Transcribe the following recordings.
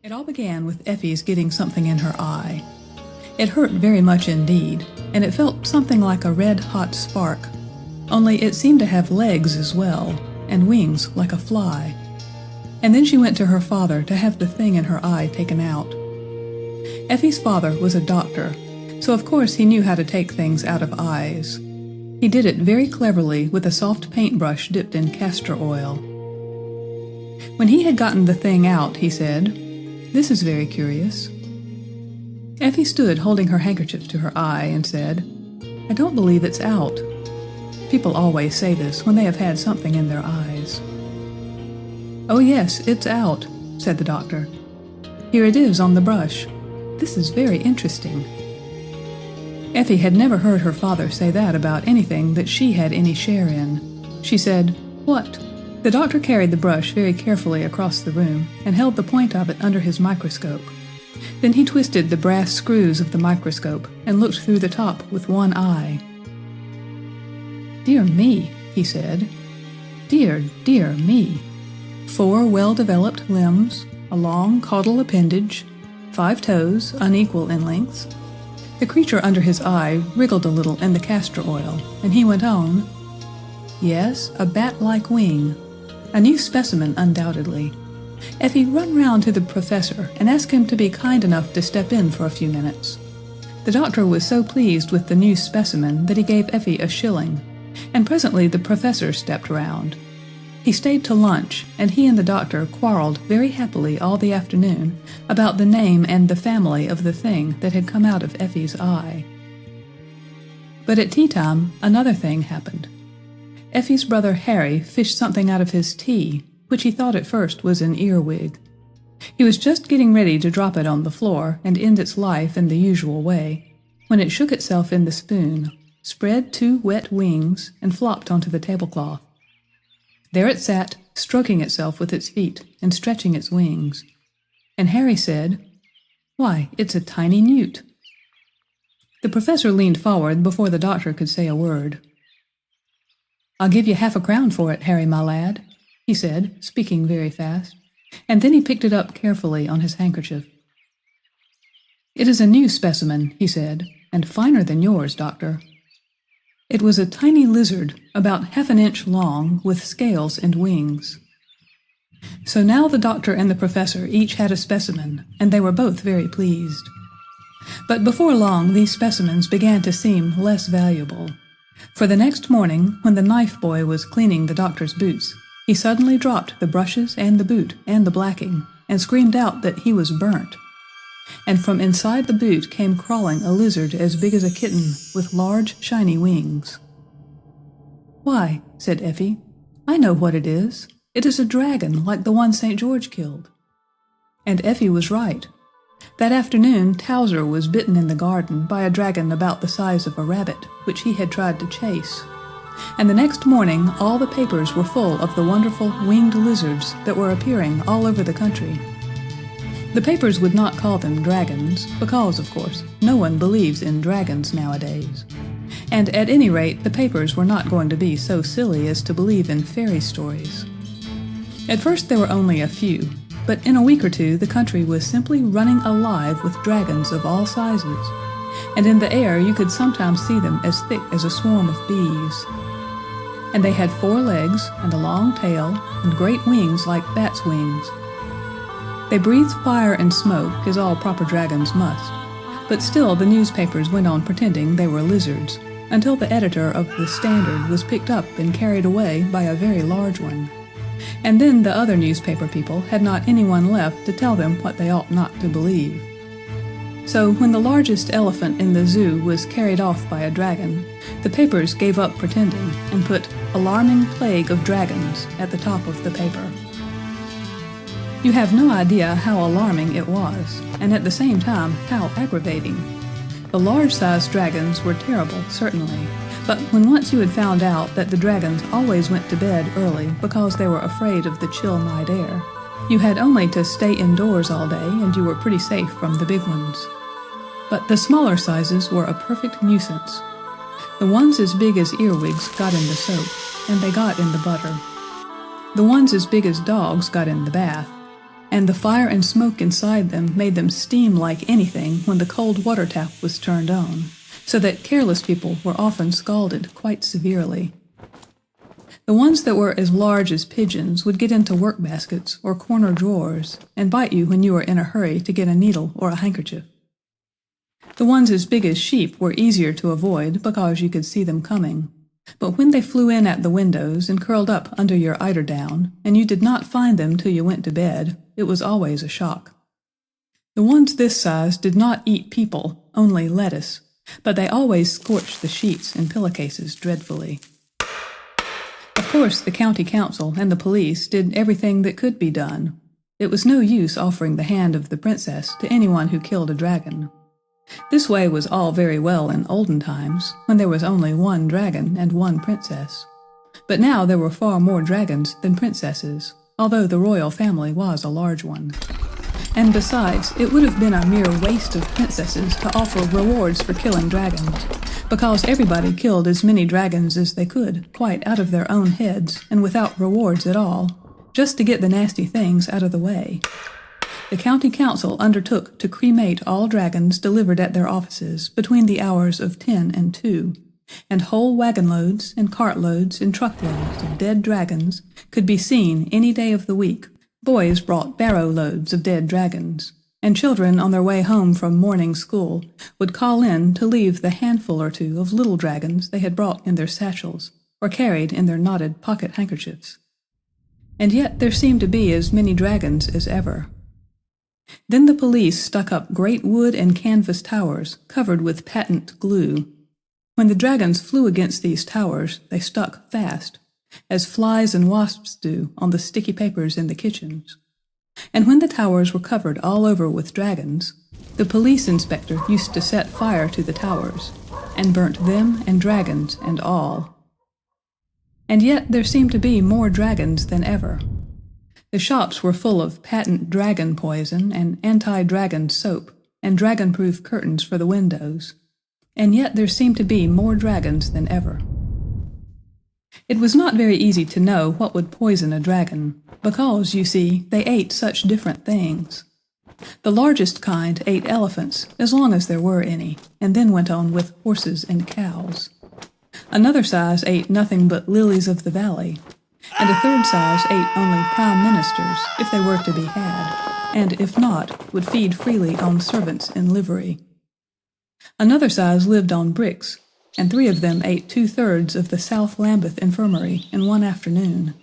It all began with Effie's getting something in her eye. It hurt very much indeed, and it felt something like a red-hot spark, only it seemed to have legs as well, and wings like a fly. And then she went to her father to have the thing in her eye taken out. Effie's father was a doctor, so of course he knew how to take things out of eyes. He did it very cleverly with a soft paintbrush dipped in castor oil. When he had gotten the thing out, he said, "This is very curious." Effie stood holding her handkerchief to her eye and said, "I don't believe it's out." People always say this when they have had something in their eyes. "Oh yes, it's out," said the doctor. "Here it is on the brush. This is very interesting." Effie had never heard her father say that about anything that she had any share in. She said, "What?" The doctor carried the brush very carefully across the room and held the point of it under his microscope. Then he twisted the brass screws of the microscope and looked through the top with one eye. "Dear me," he said. "Dear, dear me. 4 well-developed limbs, a long caudal appendage, 5 toes, unequal in lengths." The creature under his eye wriggled a little in the castor oil, and he went on, "Yes, a bat-like wing. A new specimen, undoubtedly. Effie, run round to the professor and ask him to be kind enough to step in for a few minutes." The doctor was so pleased with the new specimen that he gave Effie a shilling, and presently the professor stepped round. He stayed to lunch, and he and the doctor quarreled very happily all the afternoon about the name and the family of the thing that had come out of Effie's eye. But at tea time, another thing happened. Effie's brother Harry fished something out of his tea, which he thought at first was an earwig. He was just getting ready to drop it on the floor and end its life in the usual way, when it shook itself in the spoon, spread 2 wet wings, and flopped onto the tablecloth. There it sat, stroking itself with its feet and stretching its wings. And Harry said, "Why, it's a tiny newt." The professor leaned forward before the doctor could say a word. "I'll give you half a crown for it, Harry, my lad," he said, speaking very fast, and then he picked it up carefully on his handkerchief. "It is a new specimen," he said, "and finer than yours, doctor." It was a tiny lizard, about half an inch long, with scales and wings. So now the doctor and the professor each had a specimen, and they were both very pleased. But before long these specimens began to seem less valuable. For the next morning, when the knife boy was cleaning the doctor's boots, he suddenly dropped the brushes and the boot and the blacking, and screamed out that he was burnt. And from inside the boot came crawling a lizard as big as a kitten, with large, shiny wings. "Why," said Effie, "I know what it is. It is a dragon like the one St. George killed." And Effie was right. That afternoon Towser was bitten in the garden by a dragon about the size of a rabbit, which he had tried to chase. And the next morning all the papers were full of the wonderful winged lizards that were appearing all over the country. The papers would not call them dragons, because, of course, no one believes in dragons nowadays. And at any rate, the papers were not going to be so silly as to believe in fairy stories. At first there were only a few, but in a week or two the country was simply running alive with dragons of all sizes, and in the air you could sometimes see them as thick as a swarm of bees. And they had 4 legs, and a long tail, and great wings like bats' wings. They breathed fire and smoke, as all proper dragons must, but still the newspapers went on pretending they were lizards, until the editor of the Standard was picked up and carried away by a very large one. And then the other newspaper people had not anyone left to tell them what they ought not to believe. So when the largest elephant in the zoo was carried off by a dragon, the papers gave up pretending and put "Alarming Plague of Dragons" at the top of the paper. You have no idea how alarming it was, and at the same time how aggravating. The large-sized dragons were terrible, certainly, but when once you had found out that the dragons always went to bed early because they were afraid of the chill night air, you had only to stay indoors all day and you were pretty safe from the big ones. But the smaller sizes were a perfect nuisance. The ones as big as earwigs got in the soap, and they got in the butter. The ones as big as dogs got in the bath, and the fire and smoke inside them made them steam like anything when the cold water tap was turned on, so that careless people were often scalded quite severely. The ones that were as large as pigeons would get into work baskets or corner drawers and bite you when you were in a hurry to get a needle or a handkerchief. The ones as big as sheep were easier to avoid because you could see them coming, but when they flew in at the windows and curled up under your eiderdown, and you did not find them till you went to bed, it was always a shock. The ones this size did not eat people, only lettuce, but they always scorched the sheets and pillowcases dreadfully. Of course, the county council and the police did everything that could be done. It was no use offering the hand of the princess to anyone who killed a dragon. This way was all very well in olden times, when there was only one dragon and one princess. But now there were far more dragons than princesses, although the royal family was a large one. And besides, it would have been a mere waste of princesses to offer rewards for killing dragons, because everybody killed as many dragons as they could, quite out of their own heads and without rewards at all, just to get the nasty things out of the way. The county council undertook to cremate all dragons delivered at their offices between the hours of 10 and 2, and whole wagon loads and cart loads and truckloads of dead dragons could be seen any day of the week. Boys brought barrow loads of dead dragons, and children on their way home from morning school would call in to leave the handful or two of little dragons they had brought in their satchels or carried in their knotted pocket handkerchiefs. And yet there seemed to be as many dragons as ever. Then the police stuck up great wood and canvas towers covered with patent glue. When the dragons flew against these towers, they stuck fast, as flies and wasps do on the sticky papers in the kitchens. And when the towers were covered all over with dragons, the police inspector used to set fire to the towers, and burnt them and dragons and all. And yet there seemed to be more dragons than ever. The shops were full of patent dragon poison and anti-dragon soap and dragon-proof curtains for the windows, and yet there seemed to be more dragons than ever. It was not very easy to know what would poison a dragon, because, you see, they ate such different things. The largest kind ate elephants, as long as there were any, and then went on with horses and cows. Another size ate nothing but lilies of the valley, and a third size ate only prime ministers, if they were to be had, and if not, would feed freely on servants in livery. Another size lived on bricks, and 3 of them ate 2/3 of the South Lambeth Infirmary in one afternoon.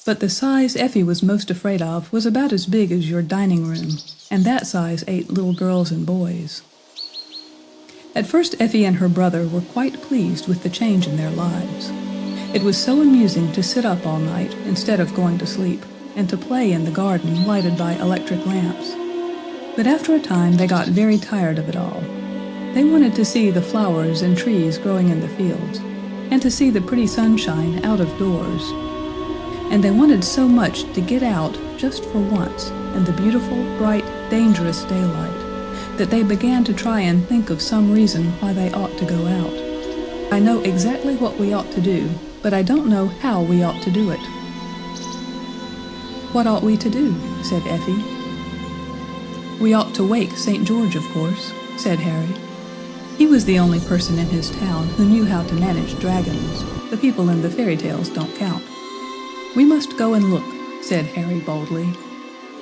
But the size Effie was most afraid of was about as big as your dining room, and that size ate little girls and boys. At first Effie and her brother were quite pleased with the change in their lives. It was so amusing to sit up all night instead of going to sleep, and to play in the garden lighted by electric lamps. But after a time they got very tired of it all. They wanted to see the flowers and trees growing in the fields, and to see the pretty sunshine out of doors. And they wanted so much to get out just for once in the beautiful, bright, dangerous daylight, that they began to try and think of some reason why they ought to go out. I know exactly what we ought to do, but I don't know how we ought to do it. What ought we to do? Said Effie. We ought to wake St. George, of course, said Harry. He was the only person in his town who knew how to manage dragons. The people in the fairy tales don't count. We must go and look, said Harry boldly.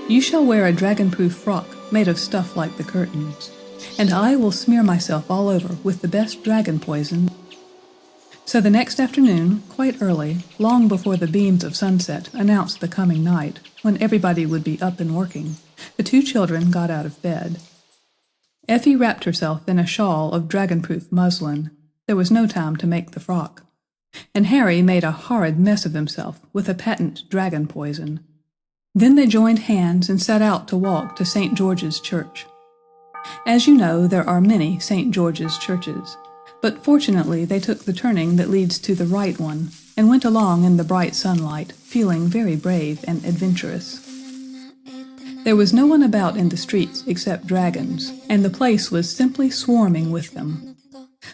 You shall wear a dragon-proof frock made of stuff like the curtains, and I will smear myself all over with the best dragon poison. So the next afternoon, quite early, long before the beams of sunset announced the coming night, when everybody would be up and working, the 2 children got out of bed. Effie wrapped herself in a shawl of dragon-proof muslin. There was no time to make the frock. And Harry made a horrid mess of himself with a patent dragon poison. Then they joined hands and set out to walk to St. George's Church. As you know, there are many St. George's churches, but fortunately they took the turning that leads to the right one, and went along in the bright sunlight, feeling very brave and adventurous. There was no one about in the streets except dragons, and the place was simply swarming with them.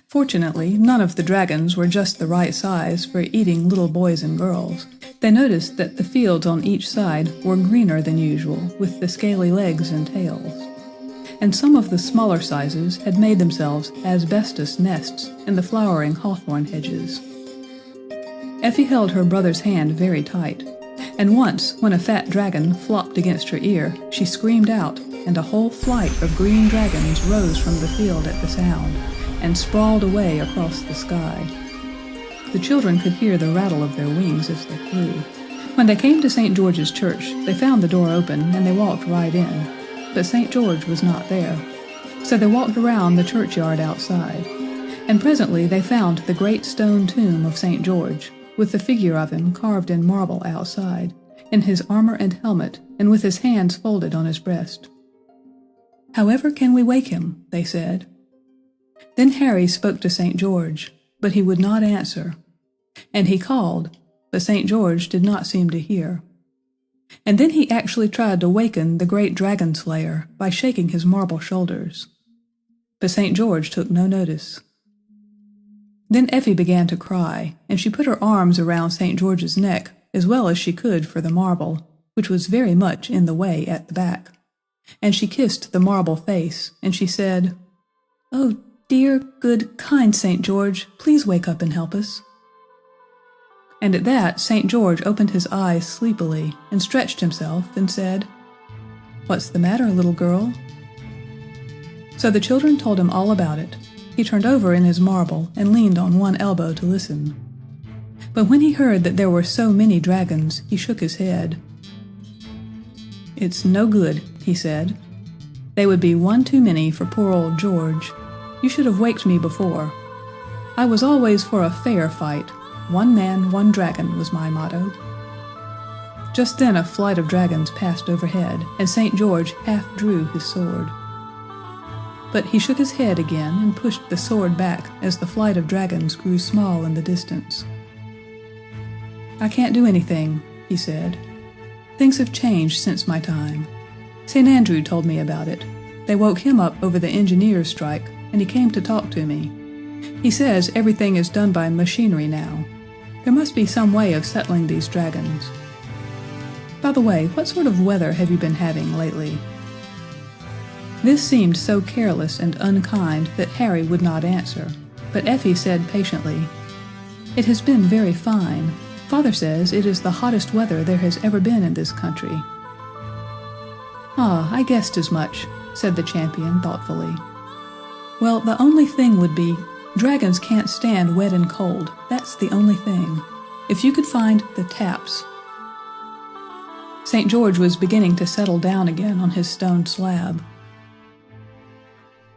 Fortunately, none of the dragons were just the right size for eating little boys and girls, They noticed that the fields on each side were greener than usual, with the scaly legs and tails, and some of the smaller sizes had made themselves asbestos nests in the flowering hawthorn hedges. Effie held her brother's hand very tight, and once, when a fat dragon flopped against her ear, she screamed out, and a whole flight of green dragons rose from the field at the sound, and sprawled away across the sky. The children could hear the rattle of their wings as they flew. When they came to St. George's Church, they found the door open, and they walked right in. But St. George was not there. So they walked around the churchyard outside, and presently they found the great stone tomb of St. George, with the figure of him carved in marble outside, in his armor and helmet, and with his hands folded on his breast. "However can we wake him?" they said. Then Harry spoke to St. George, but he would not answer, and he called, but St. George did not seem to hear. And then he actually tried to waken the great dragon slayer by shaking his marble shoulders. But St. George took no notice. Then Effie began to cry, and she put her arms around St. George's neck as well as she could for the marble, which was very much in the way at the back. And she kissed the marble face, and she said, "Oh, dear, good, kind St. George, please wake up and help us." And at that, St. George opened his eyes sleepily and stretched himself and said, "What's the matter, little girl?" So the children told him all about it. He turned over in his marble and leaned on one elbow to listen. But when he heard that there were so many dragons, he shook his head. "It's no good," he said. "They would be one too many for poor old George. You should have waked me before. I was always for a fair fight. One man, one dragon was my motto." Just then a flight of dragons passed overhead, and St. George half drew his sword. But he shook his head again and pushed the sword back as the flight of dragons grew small in the distance. "I can't do anything," he said. "Things have changed since my time. St. Andrew told me about it. They woke him up over the engineers' strike, and he came to talk to me. He says everything is done by machinery now. There must be some way of settling these dragons. By the way, what sort of weather have you been having lately?" This seemed so careless and unkind that Harry would not answer, but Effie said patiently, "It has been very fine. Father says it is the hottest weather there has ever been in this country." "Ah, I guessed as much," said the champion thoughtfully. "Well, the only thing would be, dragons can't stand wet and cold, that's the only thing. If you could find the taps." St. George was beginning to settle down again on his stone slab.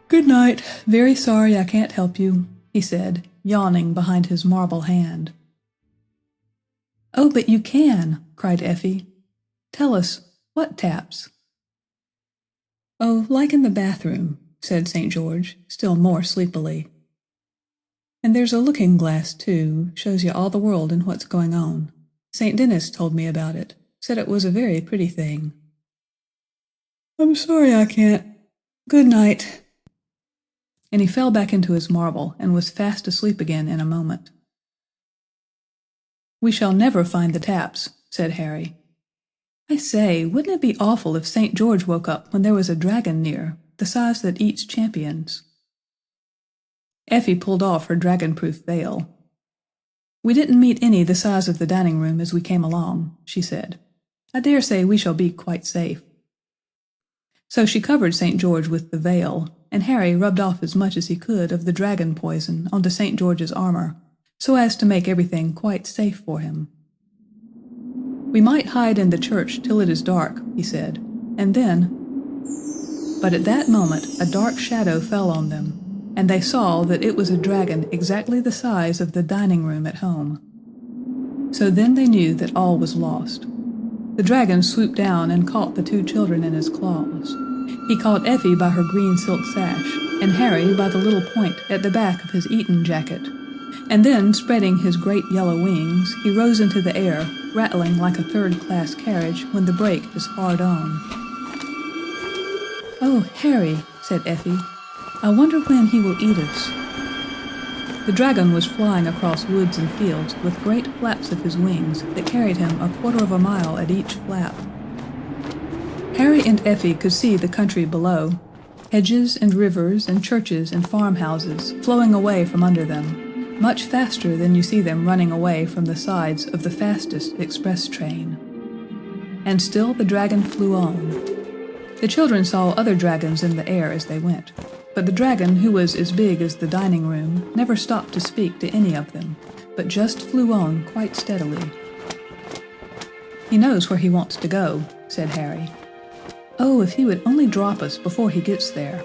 "Good night, very sorry I can't help you," he said, yawning behind his marble hand. "Oh, but you can," cried Effie. "Tell us, what taps?" "Oh, like in the bathroom," said St. George, still more sleepily. "And there's a looking-glass, too, shows you all the world and what's going on. St. Denis told me about it, said it was a very pretty thing." "I'm sorry I can't. Good night." And he fell back into his marble and was fast asleep again in a moment. "We shall never find the taps," said Harry. "I say, wouldn't it be awful if St. George woke up when there was a dragon near, the size that eats champions?" Effie pulled off her dragon-proof veil. "We didn't meet any the size of the dining room as we came along," she said. "I dare say we shall be quite safe." So she covered St. George with the veil, and Harry rubbed off as much as he could of the dragon poison onto St. George's armor, so as to make everything quite safe for him. "We might hide in the church till it is dark," he said, "and then—" But at that moment a dark shadow fell on them, and they saw that it was a dragon exactly the size of the dining room at home. So then they knew that all was lost. The dragon swooped down and caught the two children in his claws. He caught Effie by her green silk sash, and Harry by the little point at the back of his Eton jacket, and then, spreading his great yellow wings, he rose into the air, rattling like a third-class carriage when the brake is hard on. "Oh, Harry," said Effie, "I wonder when he will eat us." The dragon was flying across woods and fields with great flaps of his wings that carried him a quarter of a mile at each flap. Harry and Effie could see the country below, hedges and rivers and churches and farmhouses flowing away from under them, much faster than you see them running away from the sides of the fastest express train. And still the dragon flew on. The children saw other dragons in the air as they went, but the dragon, who was as big as the dining room, never stopped to speak to any of them, but just flew on quite steadily. "He knows where he wants to go," said Harry. "Oh, if he would only drop us before he gets there."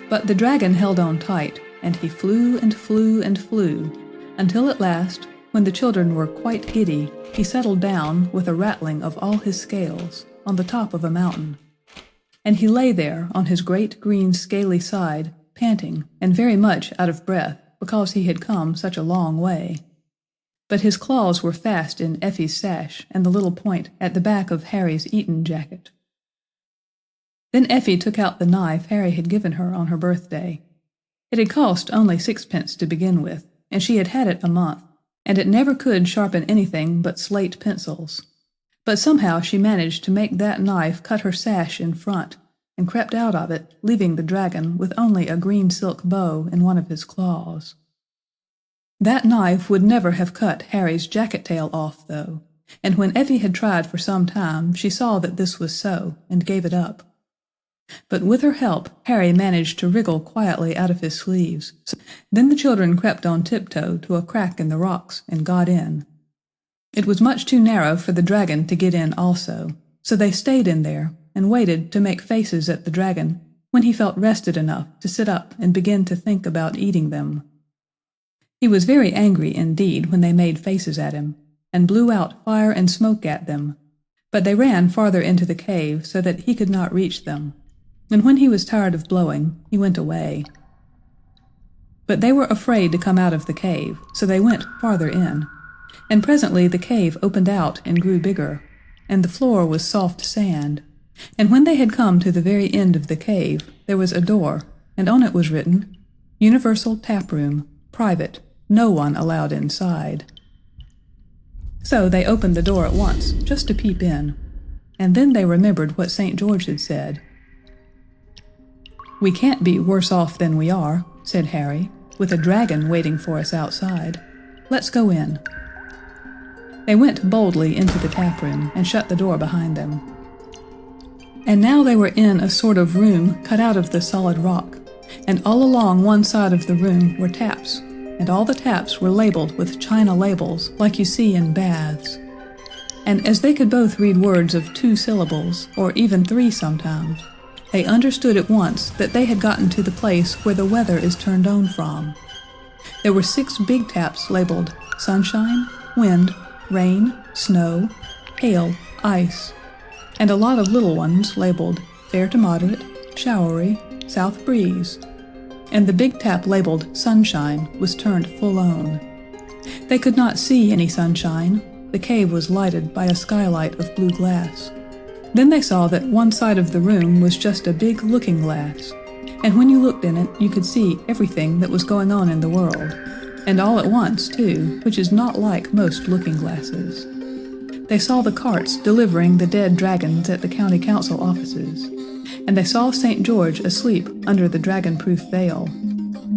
But the dragon held on tight, and he flew and flew and flew, until at last, when the children were quite giddy, he settled down, with a rattling of all his scales, on the top of a mountain. And he lay there on his great green scaly side, panting, and very much out of breath, because he had come such a long way. But his claws were fast in Effie's sash and the little point at the back of Harry's Eton jacket. Then Effie took out the knife Harry had given her on her birthday. It had cost only 6 pence to begin with, and she had had it a month, and it never could sharpen anything but slate pencils. But somehow she managed to make that knife cut her sash in front, and crept out of it, leaving the dragon with only a green silk bow in one of his claws. That knife would never have cut Harry's jacket tail off, though, and when Effie had tried for some time, she saw that this was so, and gave it up. But with her help, Harry managed to wriggle quietly out of his sleeves. Then the children crept on tiptoe to a crack in the rocks and got in. It was much too narrow for the dragon to get in also, so they stayed in there and waited to make faces at the dragon when he felt rested enough to sit up and begin to think about eating them. He was very angry indeed when they made faces at him, and blew out fire and smoke at them, but they ran farther into the cave so that he could not reach them, and when he was tired of blowing, he went away. But they were afraid to come out of the cave, so they went farther in, and presently the cave opened out and grew bigger, and the floor was soft sand, and when they had come to the very end of the cave, there was a door, and on it was written, "Universal Tap Room, Private, no one allowed inside." So they opened the door at once, just to peep in, and then they remembered what St. George had said. "We can't be worse off than we are," said Harry, "with a dragon waiting for us outside. Let's go in." They went boldly into the tap room and shut the door behind them. And now they were in a sort of room cut out of the solid rock, and all along one side of the room were taps, and all the taps were labeled with china labels like you see in baths. And as they could both read words of 2 syllables, or even 3 sometimes, they understood at once that they had gotten to the place where the weather is turned on from. There were 6 big taps labeled sunshine, wind, rain, snow, hail, ice, and a lot of little ones labeled fair to moderate, showery, south breeze, and the big tap labeled sunshine was turned full on. They could not see any sunshine. The cave was lighted by a skylight of blue glass. Then they saw that one side of the room was just a big looking glass, and when you looked in it, you could see everything that was going on in the world, and all at once, too, which is not like most looking glasses. They saw the carts delivering the dead dragons at the county council offices, and they saw St. George asleep under the dragon-proof veil,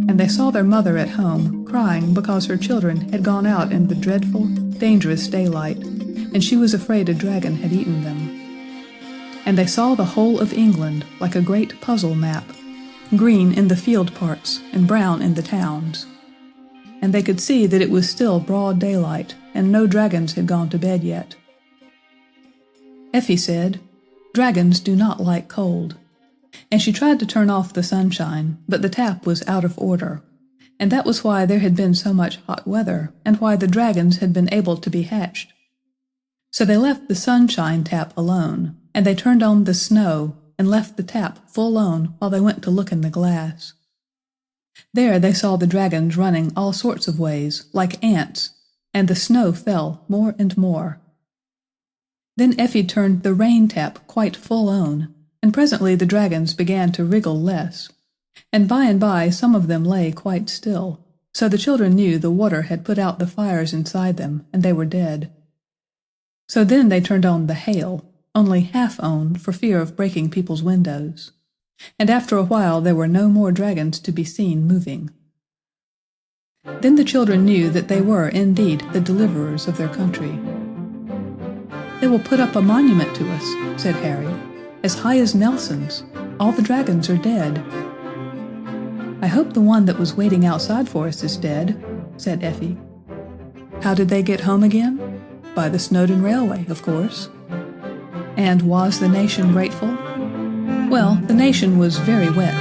and they saw their mother at home crying because her children had gone out in the dreadful, dangerous daylight, and she was afraid a dragon had eaten them. And they saw the whole of England like a great puzzle map, green in the field parts and brown in the towns. And they could see that it was still broad daylight, and no dragons had gone to bed yet. Effie said, "Dragons do not like cold," and she tried to turn off the sunshine, but the tap was out of order, and that was why there had been so much hot weather, and why the dragons had been able to be hatched. So they left the sunshine tap alone, and they turned on the snow and left the tap full on while they went to look in the glass. There they saw the dragons running all sorts of ways, like ants, and the snow fell more and more. Then Effie turned the rain tap quite full on, and presently the dragons began to wriggle less, and by some of them lay quite still, So the children knew the water had put out the fires inside them, and they were dead. So then they turned on the hail, only half on for fear of breaking people's windows. And after a while there were no more dragons to be seen moving. Then the children knew that they were indeed the deliverers of their country. "They will put up a monument to us," said Harry, "as high as Nelson's. All the dragons are dead." "I hope the one that was waiting outside for us is dead," said Effie. "How did they get home again? By the Snowdon Railway, of course." "And was the nation grateful?" "Well, the nation was very wet,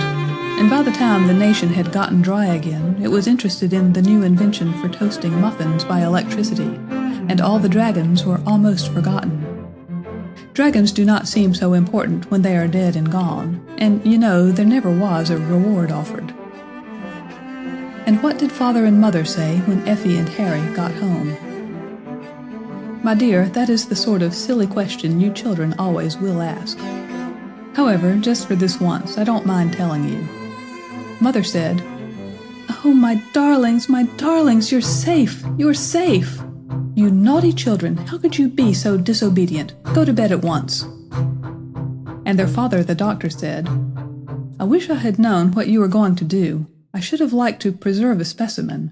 and by the time the nation had gotten dry again, it was interested in the new invention for toasting muffins by electricity, and all the dragons were almost forgotten. Dragons do not seem so important when they are dead and gone, and you know there never was a reward offered." "And what did Father and Mother say when Effie and Harry got home?" "My dear, that is the sort of silly question you children always will ask. However, just for this once, I don't mind telling you. Mother said, 'Oh, my darlings, you're safe, you're safe! You naughty children, how could you be so disobedient? Go to bed at once.' And their father, the doctor, said, 'I wish I had known what you were going to do. I should have liked to preserve a specimen,